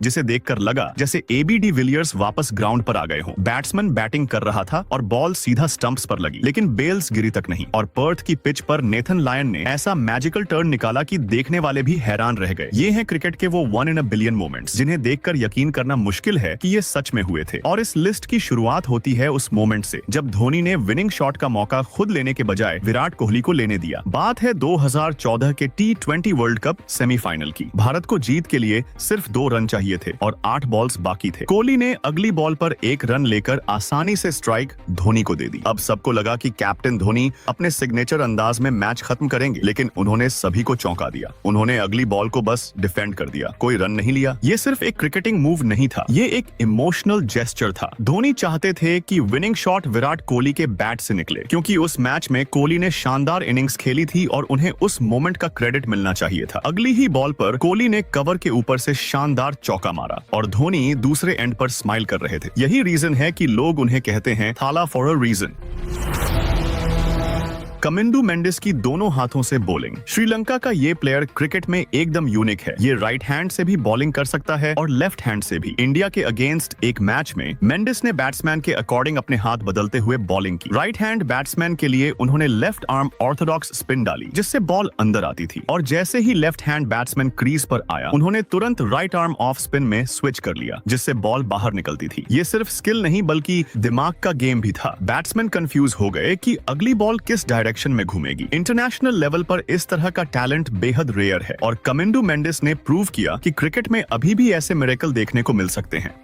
जिसे देखकर लगा जैसे एबी डिविलियर्स वापस ग्राउंड पर आ गए हों। बैट्समैन बैटिंग कर रहा था और बॉल सीधा स्टंप्स पर लगी, लेकिन बेल्स गिरी तक नहीं। और पर्थ की पिच पर नेथन लायन ने ऐसा मैजिकल टर्न निकाला कि देखने वाले भी हैरान रह गए। ये हैं क्रिकेट के वो 1 in a billion मोमेंट्स जिन्हें देखकर यकीन करना मुश्किल है कि ये सच में हुए थे। और इस लिस्ट की शुरुआत होती है उस मोमेंट से जब धोनी ने विनिंग शॉट का मौका खुद लेने के बजाय विराट कोहली को लेने दिया। बात है 2014 के T20 वर्ल्ड कप सेमीफाइनल की। भारत को जीत के लिए सिर्फ 2 रन चाहिए थे और 8 बॉल्स बाकी थे। कोहली ने अगली बॉल पर 1 रन लेकर आसानी से स्ट्राइक धोनी को दे दी। अब सबको लगा कि कैप्टन धोनी अपने सिग्नेचर अंदाज में मैच खत्म करेंगे, लेकिन उन्होंने सभी को चौंका दिया। उन्होंने अगली बॉल को बस डिफेंड कर दिया, कोई रन नहीं लिया। ये सिर्फ एक क्रिकेटिंग मूव नहीं था, ये एक इमोशनल जेस्चर था। धोनी चाहते थे कि विनिंग शॉट विराट कोहली के बैट से निकले, क्योंकि उस मैच में कोहली ने शानदार इनिंग्स खेली थी और उन्हें उस मोमेंट का क्रेडिट मिलना चाहिए था। अगली ही बॉल पर कोहली ने कवर के ऊपर से शानदार चौका मारा और धोनी दूसरे एंड पर स्माइल कर रहे थे। यही रीजन है कि लोग उन्हें कहते हैं Thala for a reason. Kamindu Mendis की दोनों हाथों से बॉलिंग। श्रीलंका का ये प्लेयर क्रिकेट में एकदम यूनिक है। ये राइट हैंड से भी बॉलिंग कर सकता है और लेफ्ट हैंड से भी। इंडिया के अगेंस्ट एक मैच में मेंडिस ने बैट्समैन के अकॉर्डिंग अपने हाथ बदलते हुए बॉलिंग की। राइट हैंड बैट्समैन के लिए उन्होंने लेफ्ट आर्म ऑर्थोडॉक्स स्पिन डाली, जिससे बॉल अंदर आती थी। और जैसे ही लेफ्ट हैंड बैट्समैन क्रीज पर आया, उन्होंने तुरंत राइट आर्म ऑफ स्पिन में स्विच कर लिया, जिससे बॉल बाहर निकलती थी। ये सिर्फ स्किल नहीं बल्कि दिमाग का गेम भी था। बैट्समैन कंफ्यूज हो गए कि अगली बॉल किस डायरेक्शन में घूमेगी। इंटरनेशनल लेवल पर इस तरह का टैलेंट बेहद रेयर है और कमिंदु मेंडिस ने प्रूव किया कि क्रिकेट में अभी भी ऐसे मिरेकल देखने को मिल सकते हैं।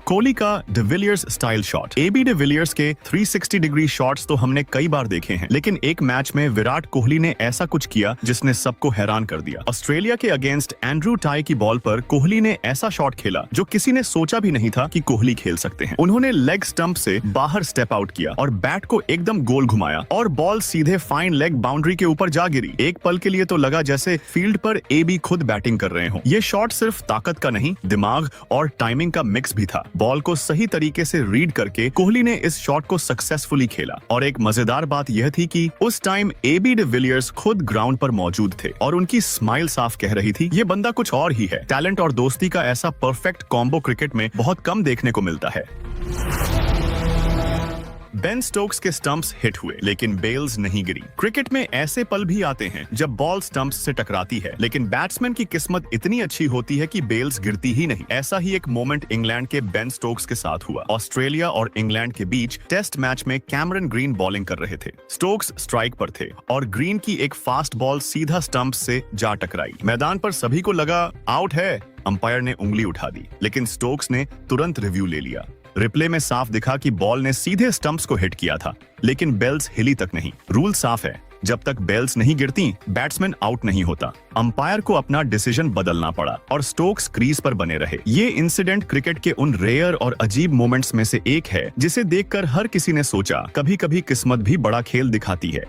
कोहली का de Villiers style shot. AB de Villiers के 360 डिग्री शॉट्स तो हमने कई बार देखे हैं, लेकिन एक मैच में विराट कोहली ने ऐसा कुछ किया जिसने सबको हैरान कर दिया। ऑस्ट्रेलिया के अगेंस्ट एंड्रू टाई की बॉल पर कोहली ने ऐसा शॉट खेला जो किसी ने सोचा भी नहीं था कि कोहली खेल सकते हैं। उन्होंने लेग स्टंप से बाहर स्टेप आउट किया और बैट को एकदम गोल घुमाया और बॉल सीधे फाइन लेग बाउंड्री के ऊपर जा गिरी। एक पल के लिए तो लगा जैसे फील्ड पर एबी खुद बैटिंग कर रहे हों। ये शॉट सिर्फ ताकत का नहीं, दिमाग और टाइमिंग का मिक्स भी था। बॉल को सही तरीके से रीड करके कोहली ने इस शॉट को सक्सेसफुली खेला। और एक मजेदार बात यह थी कि उस टाइम एबी डिविलियर्स खुद ग्राउंड पर मौजूद थे और उनकी स्माइल साफ कह रही थी ये बंदा कुछ और ही है। टैलेंट और दोस्ती का ऐसा परफेक्ट कॉम्बो क्रिकेट में बहुत कम देखने को मिलता है। बेन स्टोक्स के स्टंप्स हिट हुए, लेकिन बेल्स नहीं गिरी। क्रिकेट में ऐसे पल भी आते हैं जब बॉल स्टंप्स से टकराती है, लेकिन बैट्समैन की किस्मत इतनी अच्छी होती है कि बेल्स गिरती ही नहीं। ऐसा ही एक मोमेंट इंग्लैंड के बेन स्टोक्स के साथ हुआ। ऑस्ट्रेलिया और इंग्लैंड के बीच टेस्ट मैच में कैमरन ग्रीन बॉलिंग कर रहे थे। स्टोक्स स्ट्राइक पर थे और ग्रीन की एक फास्ट बॉल सीधा स्टंप से जा टकराई। मैदान पर सभी को लगा आउट है। अंपायर ने उंगली उठा दी, लेकिन स्टोक्स ने तुरंत रिव्यू ले लिया। रिप्ले में साफ दिखा कि बॉल ने सीधे स्टंप्स को हिट किया था, लेकिन बेल्स हिली तक नहीं। रूल साफ है, जब तक बेल्स नहीं गिरती बैट्समैन आउट नहीं होता। अंपायर को अपना डिसीजन बदलना पड़ा और स्टोक्स क्रीज पर बने रहे। ये इंसिडेंट क्रिकेट के उन रेयर और अजीब मोमेंट्स में से एक है जिसे देखकर हर किसी ने सोचा कभी कभी किस्मत भी बड़ा खेल दिखाती है।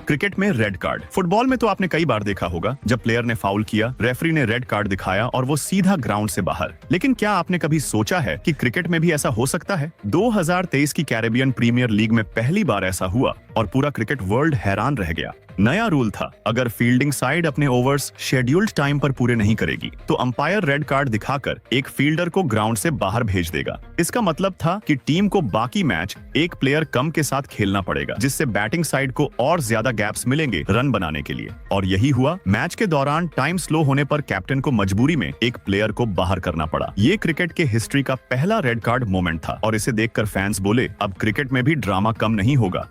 क्रिकेट में रेड कार्ड। फुटबॉल में तो आपने कई बार देखा होगा जब प्लेयर ने फाउल किया, रेफरी ने रेड कार्ड दिखाया और वो सीधा ग्राउंड से बाहर। लेकिन क्या आपने कभी सोचा है कि क्रिकेट में भी ऐसा हो सकता है? 2023 की कैरेबियन प्रीमियर लीग में पहली बार ऐसा हुआ और पूरा क्रिकेट वर्ल्ड हैरान रह गया। नया रूल था, अगर फील्डिंग साइड अपने ओवर्स शेड्यूल्ड टाइम पर पूरे नहीं करेगी तो अंपायर रेड कार्ड दिखाकर एक फील्डर को ग्राउंड से बाहर भेज देगा। इसका मतलब था कि टीम को बाकी मैच एक प्लेयर कम के साथ खेलना पड़ेगा, जिससे बैटिंग साइड को और ज्यादा गैप्स मिलेंगे रन बनाने के लिए। और यही हुआ। मैच के दौरान टाइम स्लो होने पर कैप्टन को मजबूरी में एक प्लेयर को बाहर करना पड़ा। ये क्रिकेट के हिस्ट्री का पहला रेड कार्ड मोमेंट था और इसे देखकर फैंस बोले अब क्रिकेट में भी ड्रामा कम नहीं होगा।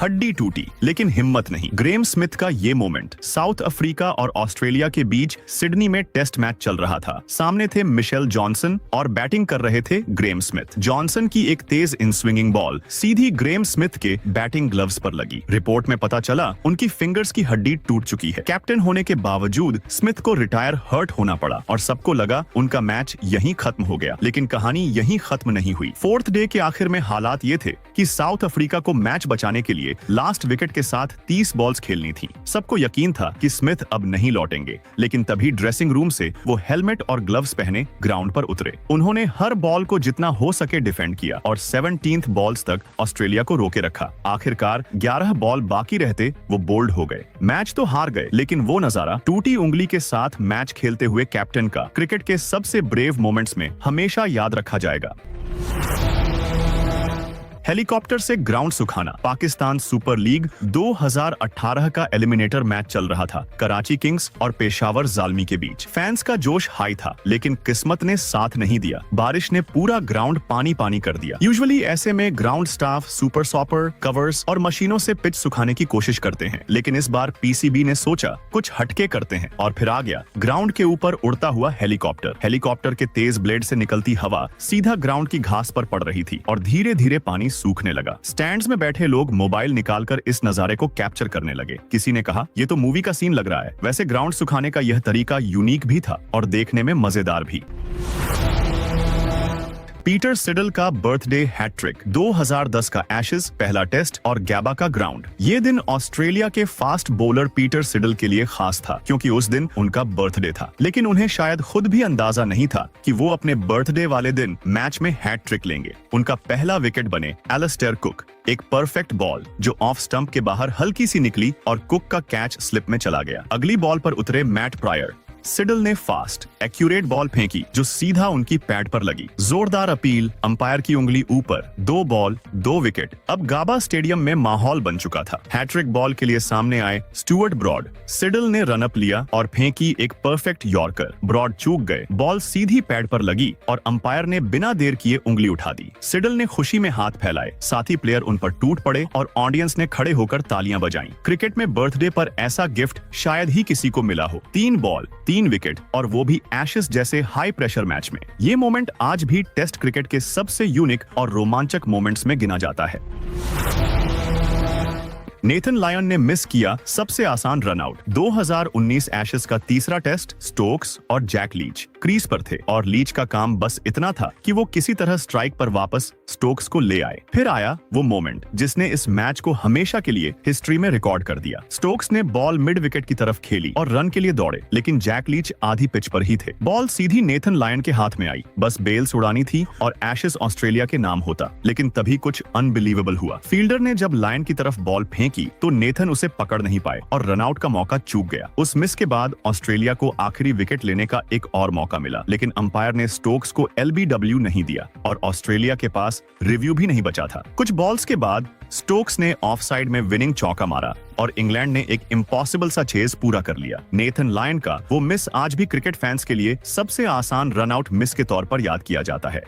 हड्डी टूटी लेकिन हिम्मत नहीं। ग्रेम स्मिथ का ये मोमेंट। साउथ अफ्रीका और ऑस्ट्रेलिया के बीच सिडनी में टेस्ट मैच चल रहा था। सामने थे मिशेल जॉनसन और बैटिंग कर रहे थे ग्रेम स्मिथ। जॉनसन की एक तेज इन स्विंगिंग बॉल सीधी ग्रेम स्मिथ के बैटिंग ग्लव्स पर लगी। रिपोर्ट में पता चला उनकी फिंगर्स की हड्डी टूट चुकी है। कैप्टन होने के बावजूद स्मिथ को रिटायर हर्ट होना पड़ा और सबको लगा उनका मैच यहीं खत्म हो गया। लेकिन कहानी यहीं खत्म नहीं हुई। 4th डे के आखिर में हालात ये थे कि साउथ अफ्रीका को मैच बचाने के लिए लिए लास्ट विकेट के साथ 30 बॉल्स खेलनी थी। सबको यकीन था कि स्मिथ अब नहीं लौटेंगे, लेकिन तभी ड्रेसिंग रूम से वो हेलमेट और ग्लव्स पहने ग्राउंड पर उतरे। उन्होंने हर बॉल को जितना हो सके डिफेंड किया और 17th बॉल्स तक ऑस्ट्रेलिया को रोके रखा। आखिरकार 11 बॉल बाकी रहते वो बोल्ड हो गए। मैच तो हार गए, लेकिन वो नजारा टूटी उंगली के साथ मैच खेलते हुए कैप्टन का क्रिकेट के सबसे ब्रेव मोमेंट्स में हमेशा याद रखा जाएगा। हेलीकॉप्टर से ग्राउंड सुखाना। पाकिस्तान सुपर लीग 2018 का एलिमिनेटर मैच चल रहा था कराची किंग्स और पेशावर जालमी के बीच। फैंस का जोश हाई था, लेकिन किस्मत ने साथ नहीं दिया। बारिश ने पूरा ग्राउंड पानी पानी कर दिया। यूजुअली ऐसे में ground staff super sopper, covers और मशीनों से पिच सुखाने की कोशिश करते हैं, लेकिन इस बार पीसीबी ने सोचा कुछ हटके करते हैं और फिर आ गया ग्राउंड के ऊपर उड़ता हुआ हेलीकॉप्टर। हेलीकॉप्टर के तेज ब्लेड से निकलती हवा सीधा ग्राउंड की घास पर पड़ रही थी और धीरे धीरे पानी सूखने लगा। स्टैंड्स में बैठे लोग मोबाइल निकालकर इस नजारे को कैप्चर करने लगे। किसी ने कहा, ये तो मूवी का सीन लग रहा है। वैसे ग्राउंड सुखाने का यह तरीका यूनिक भी था और देखने में मजेदार भी। पीटर सिडल का बर्थडे हैट्रिक, 2010 का एशेज, पहला टेस्ट और गैबा का ग्राउंड। ये दिन ऑस्ट्रेलिया के फास्ट बॉलर पीटर सिडल के लिए खास था, क्योंकि उस दिन उनका बर्थडे था। लेकिन उन्हें शायद खुद भी अंदाजा नहीं था कि वो अपने बर्थडे वाले दिन मैच में हैट्रिक लेंगे। उनका पहला विकेट बने एलिस्टेयर कुक, एक परफेक्ट बॉल जो ऑफ स्टंप के बाहर हल्की सी निकली और कुक का कैच स्लिप में चला गया। अगली बॉल पर उतरे मैट प्रायर। सिडल ने फास्ट एक्यूरेट बॉल फेंकी जो सीधा उनकी पैड पर लगी। जोरदार अपील, अंपायर की उंगली ऊपर, 2 बॉल 2 विकेट। अब गाबा स्टेडियम में माहौल बन चुका था। हैट्रिक बॉल के लिए सामने आए स्टुअर्ट ब्रॉड। सिडल ने रन अप लिया और फेंकी एक परफेक्ट यॉर्कर। ब्रॉड चूक गए, बॉल सीधी पैड पर लगी और अंपायर ने बिना देर किए उंगली उठा दी। सिडल ने खुशी में हाथ फैलाए, साथी प्लेयर उन पर टूट पड़े और ऑडियंस ने खड़े होकर तालियां बजाईं। क्रिकेट में बर्थडे पर ऐसा गिफ्ट शायद ही किसी को मिला हो। 3 बॉल 3 विकेट और वो भी एशेज जैसे हाई प्रेशर मैच में। ये मोमेंट आज भी टेस्ट क्रिकेट के सबसे यूनिक और रोमांचक मोमेंट्स में गिना जाता है। नेथन लायन ने मिस किया सबसे आसान रन आउट। 2019 एशेज का तीसरा टेस्ट स्टोक्स और जैक लीच क्रीज पर थे और लीच का काम बस इतना था कि वो किसी तरह स्ट्राइक पर वापस स्टोक्स को ले आए। फिर आया वो मोमेंट जिसने इस मैच को हमेशा के लिए हिस्ट्री में रिकॉर्ड कर दिया। स्टोक्स ने बॉल मिड विकेट की तरफ खेली और रन के लिए दौड़े, लेकिन जैक लीच आधी पिच पर ही थे। बॉल सीधी नेथन लायन के हाथ में आई, बस बेल्स उड़ानी थी और एशेज ऑस्ट्रेलिया के नाम होता। लेकिन तभी कुछ अनबिलीवेबल हुआ। फील्डर ने जब लायन की तरफ बॉल फेंकी तो नेथन उसे पकड़ नहीं पाए और रनआउट का मौका चूक गया। उस मिस के बाद ऑस्ट्रेलिया को आखिरी विकेट लेने का एक और मौका मिला, लेकिन अंपायर ने स्टोक्स को LBW नहीं दिया और ऑस्ट्रेलिया के पास रिव्यू भी नहीं बचा था। कुछ बॉल्स के बाद स्टोक्स ने ऑफ साइड में विनिंग चौका मारा और इंग्लैंड ने एक इम्पॉसिबल सा चेज पूरा कर लिया। नेथन लायन का वो मिस आज भी क्रिकेट फैंस के लिए सबसे आसान रनआउट मिस के तौर पर याद किया जाता है।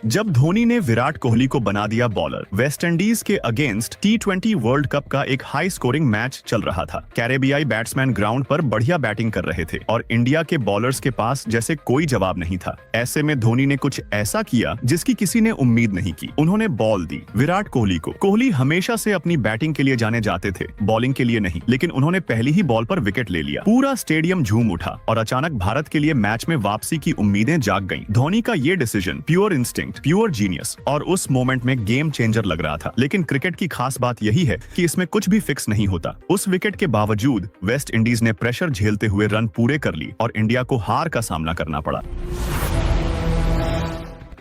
जब धोनी ने विराट कोहली को बना दिया बॉलर। वेस्ट इंडीज के अगेंस्ट T20 वर्ल्ड कप का एक हाई स्कोरिंग मैच चल रहा था। कैरेबियाई बैट्समैन ग्राउंड पर बढ़िया बैटिंग कर रहे थे और इंडिया के बॉलर्स के पास जैसे कोई जवाब नहीं था। ऐसे में धोनी ने कुछ ऐसा किया जिसकी किसी ने उम्मीद नहीं की। उन्होंने बॉल दी विराट कोहली को। कोहली हमेशा से अपनी बैटिंग के लिए जाने जाते थे, बॉलिंग के लिए नहीं, लेकिन उन्होंने पहली ही बॉल पर विकेट ले लिया। पूरा स्टेडियम झूम उठा और अचानक भारत के लिए मैच में वापसी की उम्मीदें जाग गईं। धोनी का ये decision pure instinct, pure genius और उस मोमेंट में गेम चेंजर लग रहा था। लेकिन क्रिकेट की खास बात यही है कि इसमें कुछ भी फिक्स नहीं होता। उस विकेट के बावजूद वेस्ट इंडीज ने प्रेशर झेलते हुए रन पूरे कर ली और इंडिया को हार का सामना करना पड़ा।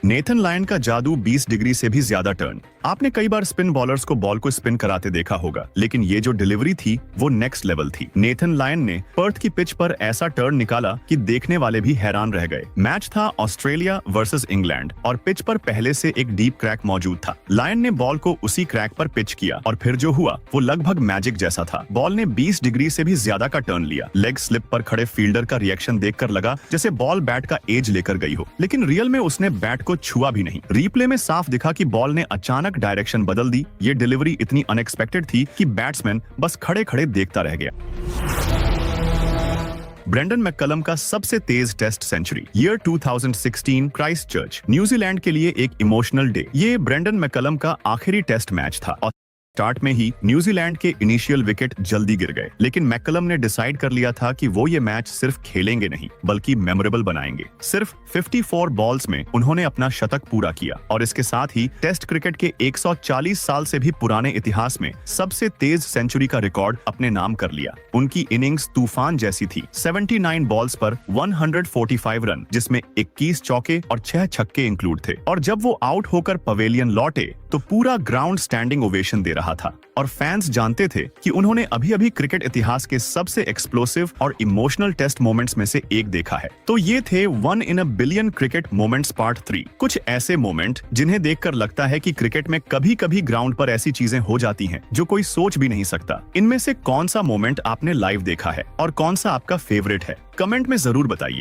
नेथन लायन का जादू 20 डिग्री से भी ज्यादा टर्न। आपने कई बार स्पिन बॉलर्स को बॉल को स्पिन कराते देखा होगा, लेकिन ये जो डिलीवरी थी वो नेक्स्ट लेवल थी। नेथन लायन ने पर्थ की पिच पर ऐसा टर्न निकाला कि देखने वाले भी हैरान रह गए। मैच था ऑस्ट्रेलिया वर्सेस इंग्लैंड और पिच पर पहले से एक डीप क्रैक मौजूद था। लायन ने बॉल को उसी क्रैक पर पिच किया और फिर जो हुआ वो लगभग मैजिक जैसा था। बॉल ने 20 डिग्री से भी ज्यादा का टर्न लिया। लेग स्लिप पर खड़े फील्डर का रिएक्शन देखकर लगा जैसे बॉल बैट का एज लेकर गई हो, लेकिन रियल में उसने बैट को छुआ भी नहीं। रिप्ले में साफ दिखा कि बॉल ने अचानक डायरेक्शन बदल दी। ये डिलीवरी इतनी अनएक्सपेक्टेड थी कि बैट्समैन बस खड़े खड़े देखता रह गया। ब्रेंडन मैककलम का सबसे तेज test century, year 2016 Christchurch, New Zealand के लिए एक इमोशनल डे। ये ब्रेंडन मैककलम का आखिरी टेस्ट मैच था। स्टार्ट में ही न्यूजीलैंड के इनिशियल विकेट जल्दी गिर गए, लेकिन मैकलम ने डिसाइड कर लिया था कि वो ये मैच सिर्फ खेलेंगे नहीं बल्कि मेमोरेबल बनाएंगे। सिर्फ 54 बॉल्स में उन्होंने अपना शतक पूरा किया और इसके साथ ही टेस्ट क्रिकेट के 140 साल से भी पुराने इतिहास में सबसे तेज सेंचुरी का रिकॉर्ड अपने नाम कर लिया। उनकी इनिंग्स तूफान जैसी थी। 79 बॉल्स पर 145 रन, जिसमें 21 चौके और 6 छक्के इंक्लूड थे। और जब वो आउट होकर पवेलियन लौटे तो पूरा ग्राउंड स्टैंडिंग ओवेशन दे रहा था और फैंस जानते थे कि उन्होंने अभी-अभी क्रिकेट इतिहास के सबसे एक्सप्लोसिव और इमोशनल टेस्ट मोमेंट्स में से एक देखा है। तो ये थे 1 in a billion cricket moments part 3। कुछ ऐसे मोमेंट जिन्हें देखकर लगता है कि क्रिकेट में कभी-कभी ग्राउंड पर ऐसी चीजें हो जाती हैं जो कोई सोच भी नहीं सकता। इनमें से कौन सा मोमेंट आपने लाइव देखा है और कौन सा आपका फेवरेट है? कमेंट में जरूर बताइए।